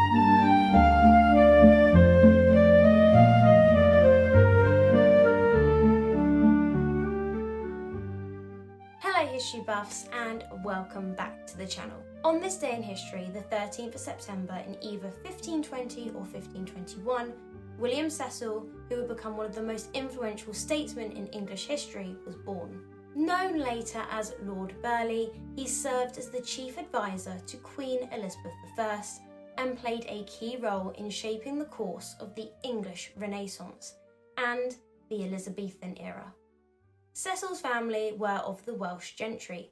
Hello history buffs and welcome back to the channel. On this day in history, the 13th of September in either 1520 or 1521, William Cecil, who would become one of the most influential statesmen in English history, was born. Known later as Lord Burghley, he served as the chief advisor to Queen Elizabeth I and played a key role in shaping the course of the English Renaissance and the Elizabethan era. Cecil's family were of the Welsh gentry.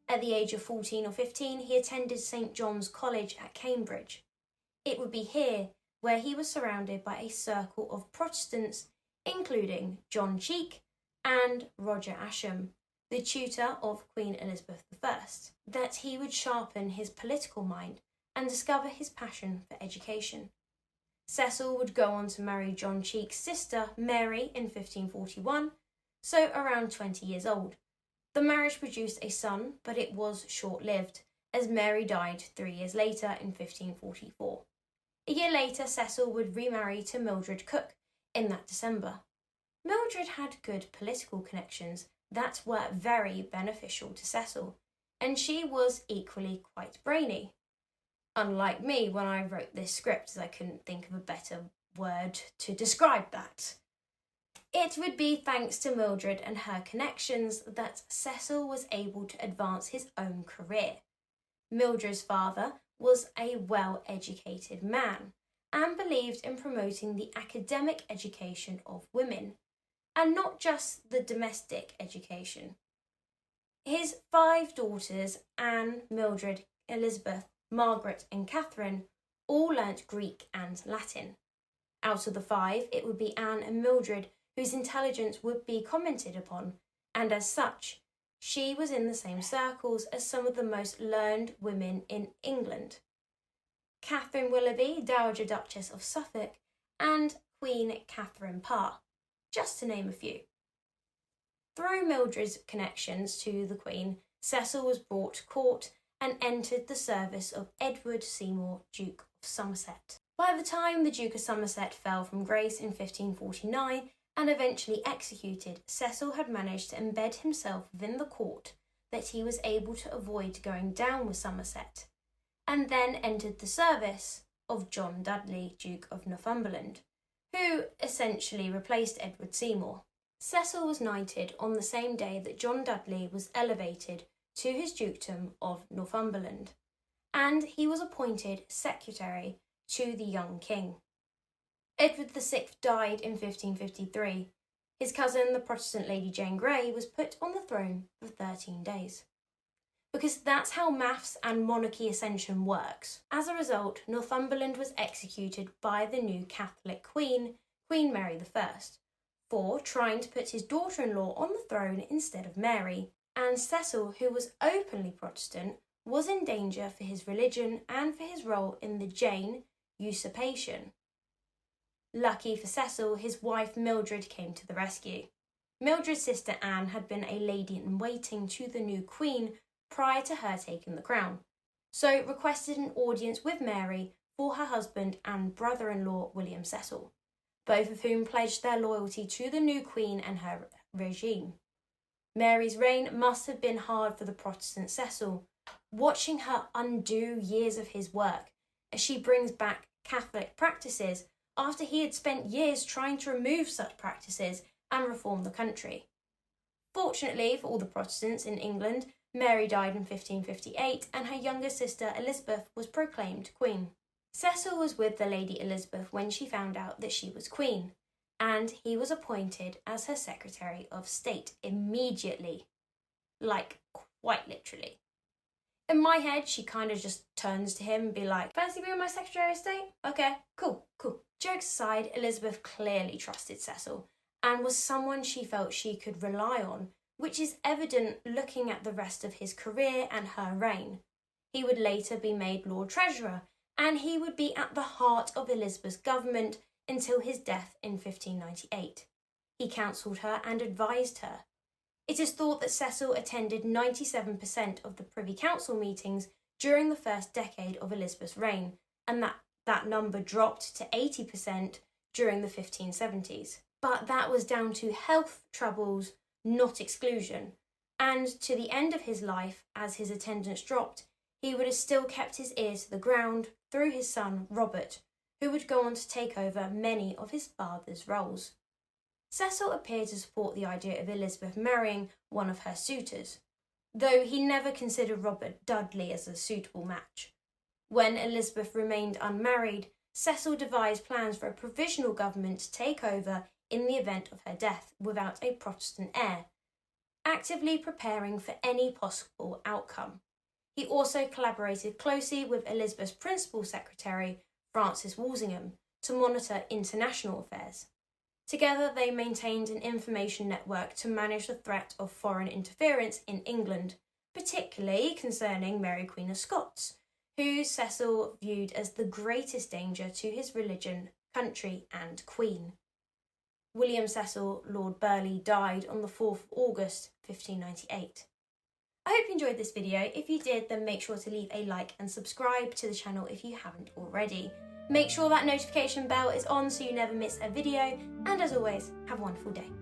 At the age of 14 or 15, he attended St John's College at Cambridge. It would be here where he was surrounded by a circle of Protestants, including John Cheek and Roger Ascham, the tutor of Queen Elizabeth I, that he would sharpen his political mind and discover his passion for education. Cecil would go on to marry John Cheek's sister, Mary, in 1541, so around 20 years old. The marriage produced a son, but it was short-lived, as Mary died 3 years later in 1544. A year later, Cecil would remarry to Mildred Cooke in that December. Mildred had good political connections that were very beneficial to Cecil, and she was equally quite brainy. Unlike me when I wrote this script, as I couldn't think of a better word to describe that. It would be thanks to Mildred and her connections that Cecil was able to advance his own career. Mildred's father was a well-educated man and believed in promoting the academic education of women, and not just the domestic education. His 5 daughters, Anne, Mildred, Elizabeth, Margaret and Catherine, all learnt Greek and Latin. Out of the 5, it would be Anne and Mildred whose intelligence would be commented upon, and as such, she was in the same circles as some of the most learned women in England. Catherine Willoughby, Dowager Duchess of Suffolk, and Queen Catherine Parr, just to name a few. Through Mildred's connections to the Queen, Cecil was brought to court and entered the service of Edward Seymour, Duke of Somerset. By the time the Duke of Somerset fell from grace in 1549, and eventually executed, Cecil had managed to embed himself within the court that he was able to avoid going down with Somerset, and then entered the service of John Dudley, Duke of Northumberland, who essentially replaced Edward Seymour. Cecil was knighted on the same day that John Dudley was elevated to his dukedom of Northumberland, and he was appointed secretary to the young king. Edward VI died in 1553. His cousin, the Protestant Lady Jane Grey, was put on the throne for 13 days. Because that's how maths and monarchy ascension works. As a result, Northumberland was executed by the new Catholic Queen, Queen Mary I, for trying to put his daughter-in-law on the throne instead of Mary, and Cecil, who was openly Protestant, was in danger for his religion and for his role in the Jane usurpation. Lucky for Cecil, his wife Mildred came to the rescue. Mildred's sister Anne had been a lady-in-waiting to the new queen prior to her taking the crown, so requested an audience with Mary for her husband and brother-in-law William Cecil, both of whom pledged their loyalty to the new queen and her regime. Mary's reign must have been hard for the Protestant Cecil, watching her undo years of his work as she brings back Catholic practices after he had spent years trying to remove such practices and reform the country. Fortunately for all the Protestants in England, Mary died in 1558 and her younger sister Elizabeth was proclaimed queen. Cecil was with the Lady Elizabeth when she found out that she was queen, and he was appointed as her Secretary of State immediately. Like, quite literally. In my head, she kind of just turns to him and be like, fancy being my Secretary of State? Okay, cool. Jokes aside, Elizabeth clearly trusted Cecil and was someone she felt she could rely on, which is evident looking at the rest of his career and her reign. He would later be made Lord Treasurer, and he would be at the heart of Elizabeth's government until his death in 1598. He counselled her and advised her. It is thought that Cecil attended 97% of the Privy Council meetings during the first decade of Elizabeth's reign, and that that number dropped to 80% during the 1570s. But that was down to health troubles, not exclusion. And to the end of his life, as his attendance dropped, he would have still kept his ear to the ground through his son Robert, who would go on to take over many of his father's roles. Cecil appeared to support the idea of Elizabeth marrying one of her suitors, though he never considered Robert Dudley as a suitable match. When Elizabeth remained unmarried, Cecil devised plans for a provisional government to take over in the event of her death without a Protestant heir, actively preparing for any possible outcome. He also collaborated closely with Elizabeth's principal secretary, Francis Walsingham, to monitor international affairs. Together, they maintained an information network to manage the threat of foreign interference in England, particularly concerning Mary Queen of Scots, who Cecil viewed as the greatest danger to his religion, country and queen. William Cecil, Lord Burghley, died on the 4th of August 1598. I hope you enjoyed this video. If you did, then make sure to leave a like and subscribe to the channel if you haven't already. Make sure that notification bell is on so you never miss a video, and as always, have a wonderful day.